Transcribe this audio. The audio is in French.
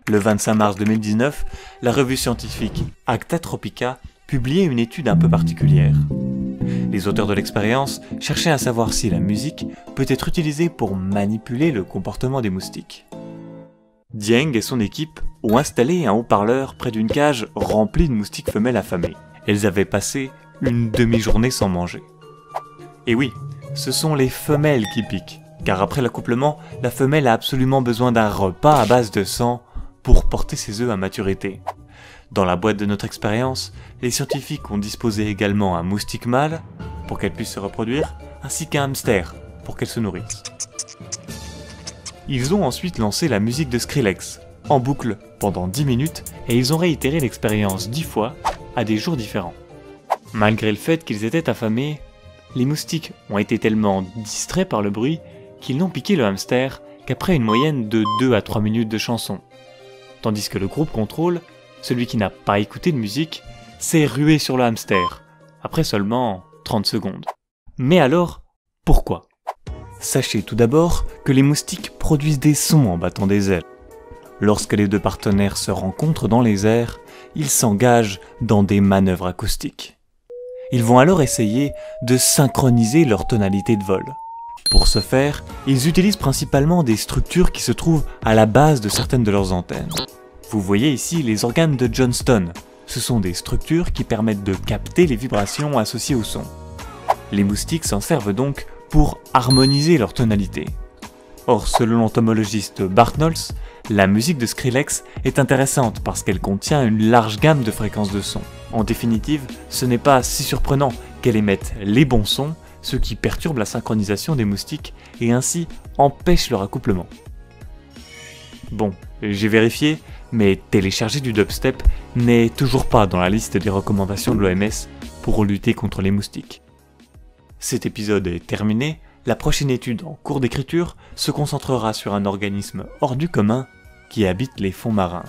Le 25 mars 2019, la revue scientifique Acta Tropica publiait une étude un peu particulière. Les auteurs de l'expérience cherchaient à savoir si la musique peut être utilisée pour manipuler le comportement des moustiques. Dieng et son équipe ont installé un haut-parleur près d'une cage remplie de moustiques femelles affamées. Elles avaient passé une demi-journée sans manger. Et oui, ce sont les femelles qui piquent, car après l'accouplement, la femelle a absolument besoin d'un repas à base de sang pour porter ses œufs à maturité. Dans la boîte de notre expérience, les scientifiques ont disposé également un moustique mâle pour qu'elle puisse se reproduire, ainsi qu'un hamster pour qu'elle se nourrisse. Ils ont ensuite lancé la musique de Skrillex, en boucle pendant 10 minutes, et ils ont réitéré l'expérience 10 fois, à des jours différents. Malgré le fait qu'ils étaient affamés, les moustiques ont été tellement distraits par le bruit qu'ils n'ont piqué le hamster qu'après une moyenne de 2 à 3 minutes de chanson. Tandis que le groupe contrôle, celui qui n'a pas écouté de musique, s'est rué sur le hamster, après seulement 30 secondes. Mais alors, pourquoi ? Sachez tout d'abord que les moustiques produisent des sons en battant des ailes. Lorsque les deux partenaires se rencontrent dans les airs, ils s'engagent dans des manœuvres acoustiques. Ils vont alors essayer de synchroniser leur tonalité de vol. Pour ce faire, ils utilisent principalement des structures qui se trouvent à la base de certaines de leurs antennes. Vous voyez ici les organes de Johnston. Ce sont des structures qui permettent de capter les vibrations associées au son. Les moustiques s'en servent donc pour harmoniser leur tonalité. Or, selon l'entomologiste Bart Knowles, la musique de Skrillex est intéressante parce qu'elle contient une large gamme de fréquences de son. En définitive, ce n'est pas si surprenant qu'elle émette les bons sons, ce qui perturbe la synchronisation des moustiques et ainsi empêche leur accouplement. Bon, j'ai vérifié, mais télécharger du dubstep n'est toujours pas dans la liste des recommandations de l'OMS pour lutter contre les moustiques. Cet épisode est terminé, la prochaine étude en cours d'écriture se concentrera sur un organisme hors du commun qui habite les fonds marins.